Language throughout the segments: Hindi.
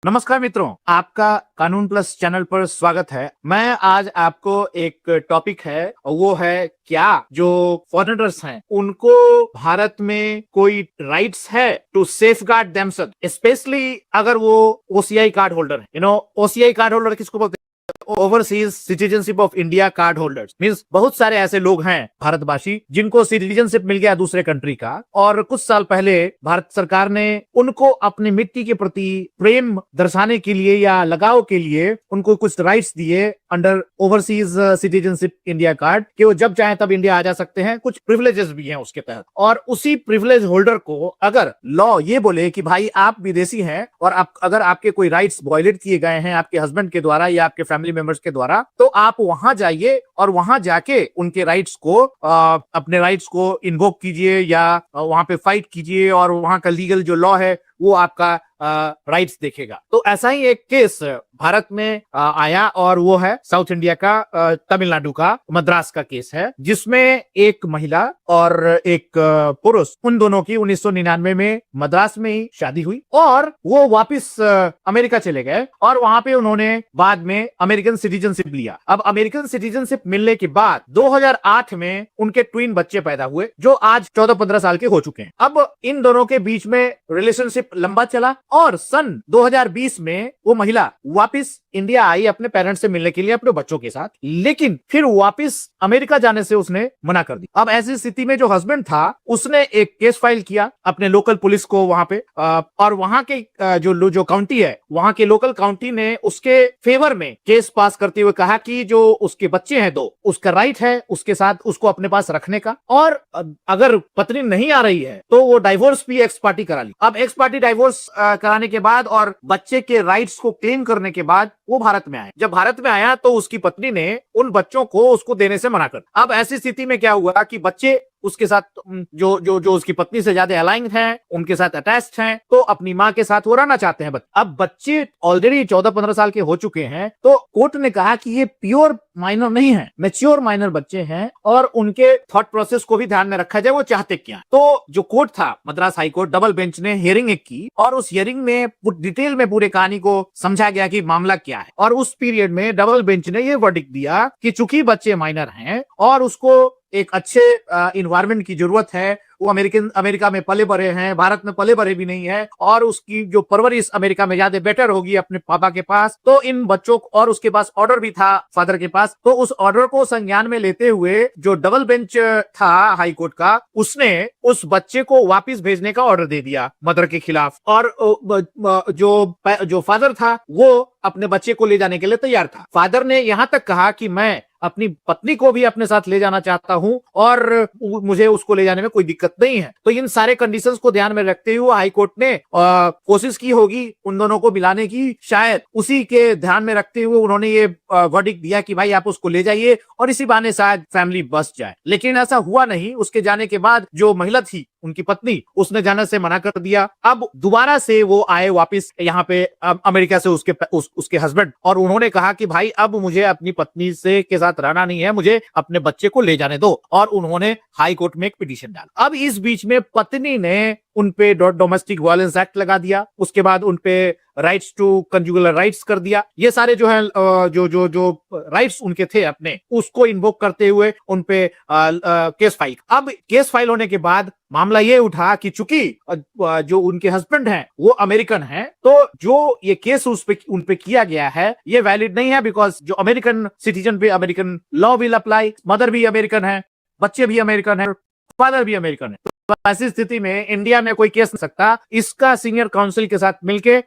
नमस्कार मित्रों, आपका कानून प्लस चैनल पर स्वागत है। मैं आज आपको एक टॉपिक है, वो है क्या जो फॉरेनर्स हैं उनको भारत में कोई राइट्स है टू सेफगार्ड देमसेल्फ, स्पेशली अगर वो ओसीआई कार्ड होल्डर है। ओसीआई कार्ड होल्डर किसको बोलते हैं? Overseas citizenship of India card holders means बहुत सारे ऐसे लोग हैं भारतवासी जिनको सिटीजनशिप मिल गया दूसरे कंट्री का, और कुछ साल पहले भारत सरकार ने उनको अपनी मिट्टी के प्रति प्रेम दर्शाने के लिए या लगाव के लिए उनको कुछ राइट्स दिए under overseas citizenship India card, कि वो जब चाहे तब इंडिया आ जा सकते हैं। कुछ प्रिविलेजेस भी हैं उसके तहत, और उसी प्रिविलेज होल्डर को अगर लॉ ये बोले कि भाई आप विदेशी हैं और अगर आपके कोई राइट्स वायलेट किए गए हैं आपके हस्बैंड के द्वारा या आपके फैमिली मेंबर्स के द्वारा, तो आप वहां जाइए और वहां जाके उनके राइट्स को अपने राइट्स को इन्वोक कीजिए या वहां पे फाइट कीजिए, और वहां का लीगल जो लॉ है वो आपका राइट्स देखेगा। तो ऐसा ही एक केस भारत में आया, और वो है साउथ इंडिया का तमिलनाडु का मद्रास का केस है, जिसमें एक महिला और एक पुरुष, उन दोनों की 1999 में मद्रास में ही शादी हुई और वो वापस अमेरिका चले गए, और वहां पे उन्होंने बाद में अमेरिकन सिटीजनशिप लिया। अब अमेरिकन सिटीजनशिप मिलने के बाद 2008 में उनके ट्विन बच्चे पैदा हुए जो आज 14-15 साल के हो चुके हैं। अब इन दोनों के बीच में रिलेशनशिप लंबा चला, और सन 2020 में वो महिला वापस इंडिया आई अपने पेरेंट्स से मिलने के लिए अपने बच्चों के साथ, लेकिन फिर वापस अमेरिका जाने से उसने मना कर दी। अब ऐसी स्थिति में जो हस्बैंड था उसने एक केस फाइल किया अपने लोकल पुलिस को वहां पे, और वहां के जो काउंटी है वहां के लोकल काउंटी ने उसके फेवर में केस पास करते हुए कहा कि जो उसके बच्चे हैं दो, उसका राइट है उसके साथ उसको अपने पास रखने का, और अगर पत्नी नहीं आ रही है तो वो डाइवोर्स भी एक्स पार्टी करा ली। अब एक्स पार्टी डाइवोर्स कराने के बाद और बच्चे के राइट्स को क्लेम करने के बाद वो भारत में आया। जब भारत में आया तो उसकी पत्नी ने उन बच्चों को उसको देने से मना कर। अब ऐसी स्थिति में क्या हुआ कि बच्चे उसके साथ जो उसकी पत्नी से ज्यादा अलाइंड हैं, उनके साथ अटैच्ड हैं, तो अपनी माँ के साथ वो रहना चाहते हैं। अब बच्चे ऑलरेडी 14-15 साल के हो चुके हैं, तो कोर्ट ने कहा कि ये प्योर माइनर नहीं है, मैच्योर माइनर बच्चे हैं, और उनके थॉट प्रोसेस को भी ध्यान में रखा जाए वो चाहते क्या। तो जो कोर्ट था Madras high court, double bench ने हियरिंग एक की, और उस हियरिंग में डिटेल में पूरे कहानी को समझा गया कि मामला क्या है। और उस पीरियड में डबल बेंच ने ये वर्डिक्ट दिया कि चूंकि बच्चे माइनर हैं और उसको एक अच्छे इन्वायरमेंट की जरूरत है, वो अमेरिका में पले बड़े हैं, भारत में पले बड़े भी नहीं है, और उसकी जो परवरिश अमेरिका में ज्यादा बेटर होगी अपने पापा के पास, तो इन बच्चों को, और उसके पास ऑर्डर भी था फादर के पास, तो उस ऑर्डर को संज्ञान में लेते हुए जो डबल बेंच था हाई कोर्ट का, उसने उस बच्चे को वापस भेजने का ऑर्डर दे दिया मदर के खिलाफ, और जो फादर था वो अपने बच्चे को ले जाने के लिए तैयार था। फादर ने यहां तक कहा कि मैं अपनी पत्नी को भी अपने साथ ले जाना चाहता हूं और मुझे उसको ले जाने में कोई दिक्कत नहीं है। तो इन सारे कंडीशंस को ध्यान में रखते हुए हाई कोर्ट ने कोशिश की होगी उन दोनों को मिलाने की, शायद उसी के ध्यान में रखते हुए उन्होंने ये वर्डिक्ट दिया कि भाई आप उसको ले जाइए और इसी बहाने शायद फैमिली बस जाए। लेकिन ऐसा हुआ नहीं। उसके जाने के बाद जो महिला थी, उनकी पत्नी, उसने जाने से मना कर दिया। अब दोबारा से वो आए वापस यहाँ पे अमेरिका से उसके हस्बैंड, और उन्होंने कहा कि भाई अब मुझे अपनी पत्नी से के साथ रहना नहीं है, मुझे अपने बच्चे को ले जाने दो, और उन्होंने हाई कोर्ट में एक पिटीशन डाला। अब इस बीच में पत्नी ने उनपे डोमेस्टिक वायलेंस एक्ट लगा दिया, उसके बाद उनपे राइट्स टू कंजुगल राइट्स कर दिया। ये सारे जो है जो राइट्स उनके थे अपने, उसको इन्वोक करते हुए उनपे केस फाइल। अब केस फाइल होने के बाद मामला ये उठा कि चूंकि जो उनके हस्बैंड हैं वो अमेरिकन हैं, तो जो ये केस उनपे किया गया है ये वैलिड नहीं है, बिकॉज जो अमेरिकन सिटीजन पे American law will apply, mother भी अमेरिकन है, बच्चे भी अमेरिकन है, फादर भी अमेरिकन है। तो ऐसी स्थिति में इंडिया में कोई केस नहीं सकता। इसका सीनियर काउंसिल के साथ मिलके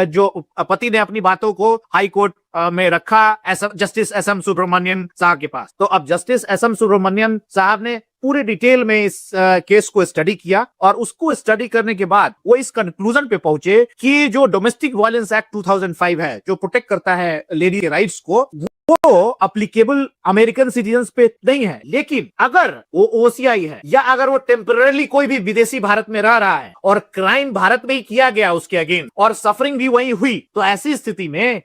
जो पति ने अपनी बातों को हाई कोर्ट में रखा जस्टिस एस एम सुब्रमण्यन साहब के पास। तो अब जस्टिस एस एम सुब्रमण्यन साहब ने पूरे डिटेल में इस केस को स्टडी किया, और उसको स्टडी करने के बाद वो इस कंक्लूजन पे पहुंचे कि जो डोमेस्टिक वायलेंस एक्ट 2005 है, जो प्रोटेक्ट करता है लेडी के राइट्स को, वो अप्लीकेबल अमेरिकन सिटीजन्स पे नहीं है। लेकिन अगर वो ओसीआई है या अगर वो टेम्पररी कोई भी विदेशी भारत में रह रहा है और क्राइम भारत में ही किया गया उसके अगेंस्ट और सफरिंग भी वही हुई, तो ऐसी स्थिति में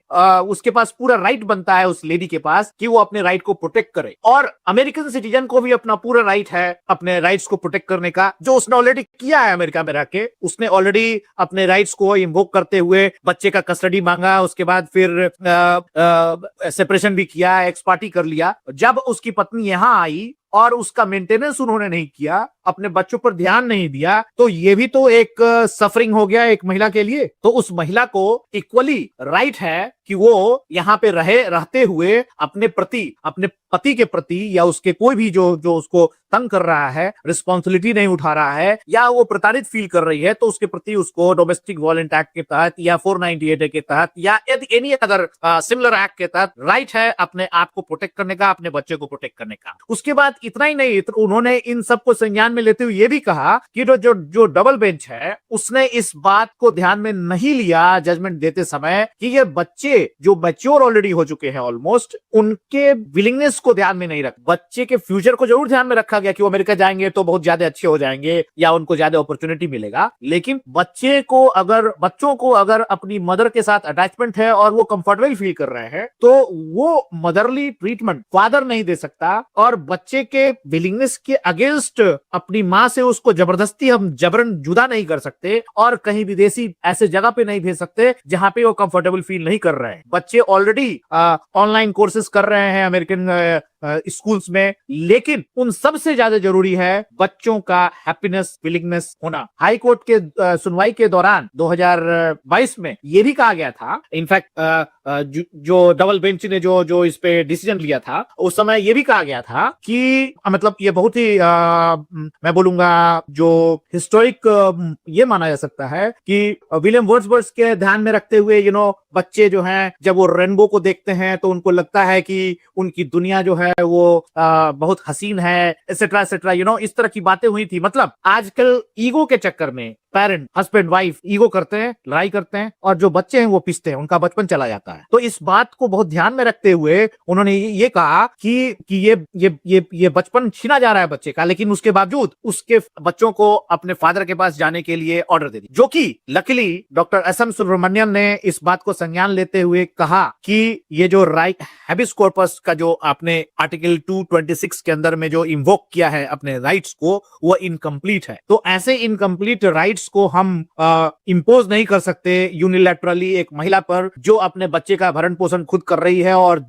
उसके पास पूरा राइट बनता है उस लेडी के पास कि वो अपने राइट को प्रोटेक्ट करे। और अमेरिकन सिटीजन को भी अपना पूरा राइट है अपने राइट्स को प्रोटेक्ट करने का, जो उसने ऑलरेडी किया है अमेरिका में रह के। उसने ऑलरेडी अपने राइट्स को इन्वोक करते हुए बच्चे का कस्टडी मांगा, उसके बाद फिर सेपरेशन भी किया, एक्स पार्टी कर लिया। जब उसकी पत्नी यहां आई और उसका मेंटेनेंस उन्होंने नहीं किया, अपने बच्चों पर ध्यान नहीं दिया, तो ये भी तो एक सफरिंग हो गया एक महिला के लिए। तो उस महिला को इक्वली राइट है कि वो यहाँ पे रहते हुए अपने पति के प्रति या उसके कोई भी जो उसको तंग कर रहा है, रिस्पॉन्सिबिलिटी नहीं उठा रहा है या वो प्रताड़ित फील कर रही है, तो उसके प्रति उसको डोमेस्टिक वायलेंस एक्ट के तहत या 498 के तहत या एनी अदर सिमिलर एक्ट के तहत राइट है अपने आप को प्रोटेक्ट करने का, अपने बच्चे को प्रोटेक्ट करने का। उसके बाद इतना ही नहीं, उन्होंने इन सबको संज्ञान में लेते हुए ये भी कहा कि जो डबल बेंच है उसने इस बात को ध्यान में नहीं लिया जजमेंट देते समय कि ये बच्चे जो मैच्योर ऑलरेडी हो चुके हैं ऑलमोस्ट, उनके विलिंगनेस को ध्यान में नहीं रखा। बच्चे के फ्यूचर को जरूर ध्यान में रखा गया कि वो अमेरिका जाएंगे तो बहुत ज्यादा अच्छे हो जाएंगे या उनको ज्यादा अपॉर्चुनिटी मिलेगा, लेकिन बच्चों को अगर अपनी मदर के साथ अटैचमेंट है और वो कंफर्टेबल फील कर रहे हैं, तो वो मदरली ट्रीटमेंट फादर नहीं दे सकता। और बच्चे के विलिंगनेस के अगेंस्ट अपनी मां से उसको जबरदस्ती हम जबरन जुदा नहीं कर सकते और कहीं विदेशी ऐसे जगह पे नहीं भेज सकते जहां पे वो कंफर्टेबल फील नहीं कर रहे हैं। बच्चे ऑलरेडी ऑनलाइन कोर्सेस कर रहे हैं अमेरिकन स्कूल्स में, लेकिन उन सबसे ज्यादा जरूरी है बच्चों का हैप्पीनेस, विलिंगनेस होना। हाई कोर्ट के सुनवाई के दौरान 2022 में ये भी कहा गया था, इनफैक्ट जो डबल बेंच ने जो इस पे डिसीजन लिया था, उस समय ये भी कहा गया था कि मतलब ये बहुत ही मैं बोलूंगा जो हिस्टोरिक ये माना जा सकता है कि विलियम वर्ड्सवर्थ के ध्यान में रखते हुए बच्चे जो हैं जब वो रेनबो को देखते हैं तो उनको लगता है कि उनकी दुनिया जो है वो बहुत हसीन है, एटसेट्रा एटसेट्रा, इस तरह की बातें हुई थी। मतलब आजकल ईगो के चक्कर में पेरेंट, हस्बैंड, वाइफ ईगो करते हैं, लड़ाई करते हैं और जो बच्चे हैं वो पिसते हैं, उनका बचपन चला जाता है। तो इस बात को बहुत ध्यान में रखते हुए उन्होंने ये कहा कि ये बचपन छीना जा रहा है बच्चे का, लेकिन उसके बावजूद उसके बच्चों को अपने फादर के पास जाने के लिए ऑर्डर दे दी, जो कि लकीली डॉक्टर एस.एम. सुब्रमण्यम ने इस बात को संज्ञान लेते हुए कहा कि ये जो राइट हैबिस कॉर्पस का जो आपने आर्टिकल 226 के अंदर में जो इन्वोक किया है अपने राइट्स को, वो इनकम्प्लीट है। तो ऐसे इनकम्प्लीट राइट्स को हम इंपोज नहीं कर सकते यूनिलैटरली एक महिला पर जो अपने बच्चे का भरण पोषण खुद कर रही है और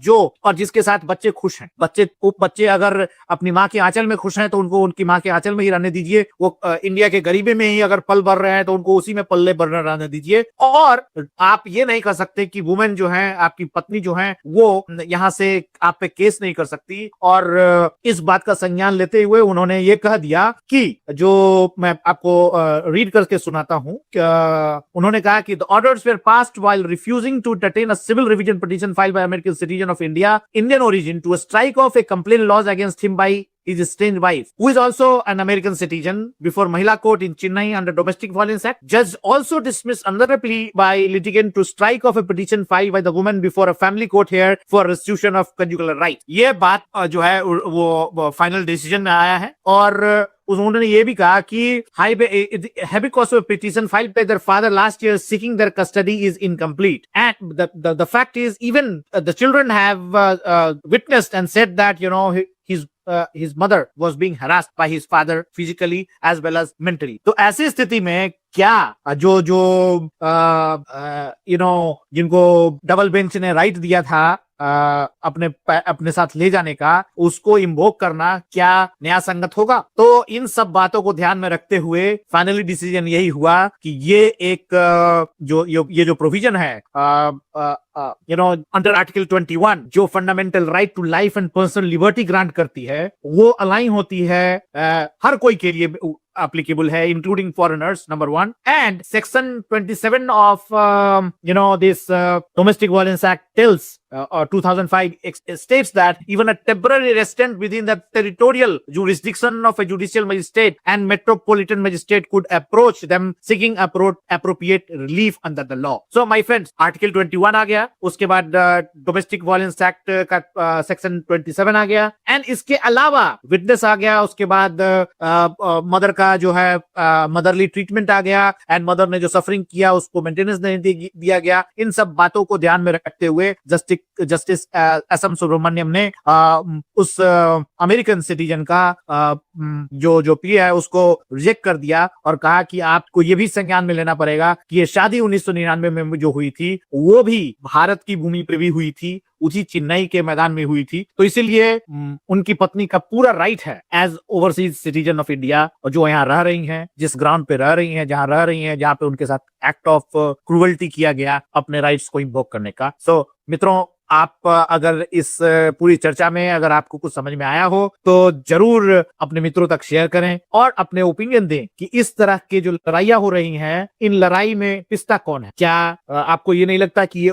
जिसके साथ बच्चे खुश हैं। बच्चे अगर अपनी माँ के आंचल में खुश हैं तो उनको उनकी माँ के आंचल में ही रहने दीजिए। वो इंडिया के गरीबी में ही अगर पल भर रहे हैं तो उनको उसी में पल्ले भर रहने दीजिए। और आप ये नहीं कर सकते कि वुमेन जो है, आपकी पत्नी जो है, वो यहाँ से आप पे केस नहीं कर सकती। और इस बात का संज्ञान लेते हुए उन्होंने ये कह दिया कि जो मैं आपको रीड करके सुनाता हूं, उन्होंने कहा कि the orders were passed while refusing to entertain a civil revision petition filed by American citizen of Indian origin to strike off a complaint lodged against him by his estranged wife, who is also an American citizen, before Mahila Court in Chennai under Domestic Violence Act. Judge also dismissed another plea by litigant to strike off a petition filed by the woman before a family court here for restitution of conjugal right. ये बात जो है वो फाइनल डिसीजन में आया है। और उन्होंने ये भी कहा कि habeas petition filed by their father last year seeking their custody is incomplete, and the fact is even the children have witnessed and said that his mother was being harassed by his father physically as well as mentally. तो ऐसी स्थिति में क्या जो जिनको डबल बेंच ने राइट दिया था अपने साथ ले जाने का, उसको इन्वोक करना क्या न्याय संगत होगा? तो इन सब बातों को ध्यान में रखते हुए फाइनली डिसीजन यही हुआ कि ये एक जो प्रोविजन है अंडर आर्टिकल 21 जो fundamental right to life and personal liberty grant करती है, वो अलाइन होती है हर कोई के लिए, applicable है, including foreigners, number one. And section 27 of this Domestic Violence Act tells or 2005 states that even a temporary resident within the territorial jurisdiction of a judicial magistrate and metropolitan magistrate could approach them seeking appropriate relief under the law. So my friends, Article 21 आ गया, उसके बाद डोमेस्टिक वायलेंस एक्ट का सेक्शन 27 आ गया, एंड इसके अलावा विटनेस आ गया, उसके बाद मदर का जो है मदरली ट्रीटमेंट आ गया, एंड मदर ने जो सफरिंग किया उसको मेंटेनेंस नहीं दिया गया। इन सब बातों को ध्यान में रखते हुए जस्टिस एस.एम. सुब्रमण्यम ने उस अमेरिकन सिटीजन का जो पी है उसको रिजेक्ट कर दिया और कहा कि आपको ये भी संज्ञान में लेना पड़ेगा कि ये शादी 1999 में जो हुई थी वो भी भारत की भूमि पर भी हुई थी, उसी चेन्नई के मैदान में हुई थी। तो इसीलिए उनकी पत्नी का पूरा राइट है as overseas citizen of India, और जो यहाँ रह रही हैं, जिस ग्राउंड पे रह रही हैं, जहां रह रही हैं, जहां पे उनके साथ एक्ट ऑफ क्रूअल्टी किया गया अपने राइट्स को इन्वोक करने का। सो मित्रों, आप अगर इस पूरी चर्चा में अगर आपको कुछ समझ में आया हो तो जरूर अपने मित्रों तक शेयर करें और अपने ओपिनियन दें कि इस तरह के जो लड़ाइयां हो रही हैं, इन लड़ाई में पिसता कौन है। क्या आपको ये नहीं लगता कि ये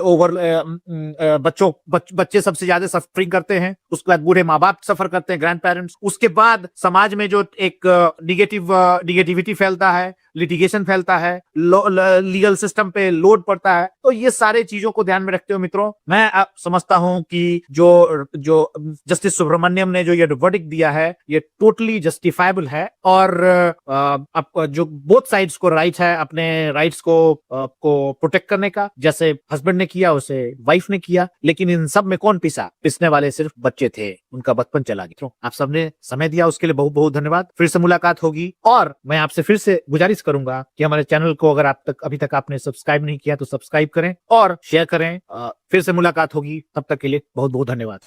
बच्चे सबसे ज्यादा सफरिंग करते हैं, उसके बाद बूढ़े माँ बाप सफर करते हैं, ग्रैंड पेरेंट्स, उसके बाद समाज में जो एक निगेटिविटी फैलता है, लिटिगेशन फैलता है, लीगल सिस्टम पे लोड पड़ता है। तो ये सारे चीजों को ध्यान में रखते हुए मित्रों, मैं समझता हूं कि जो जस्टिस सुब्रमण्यम ने जो ये वर्डिक्ट दिया है ये टोटली जस्टिफाइबल है, और जो बोथ साइड्स को राइट है अपने राइट्स को प्रोटेक्ट करने का, जैसे हस्बैंड ने किया उसे वाइफ ने किया, लेकिन इन सब में कौन पिसने वाले सिर्फ बच्चे थे, उनका बचपन चला गया। मित्रों, आप सबने समय दिया उसके लिए बहुत बहुत धन्यवाद। फिर से मुलाकात होगी, और मैं आपसे फिर से गुजारिश करूंगा कि हमारे चैनल को अगर अभी तक आपने सब्सक्राइब नहीं किया तो सब्सक्राइब करें और शेयर करें। फिर से मुलाकात होगी, तब तक के लिए बहुत बहुत धन्यवाद।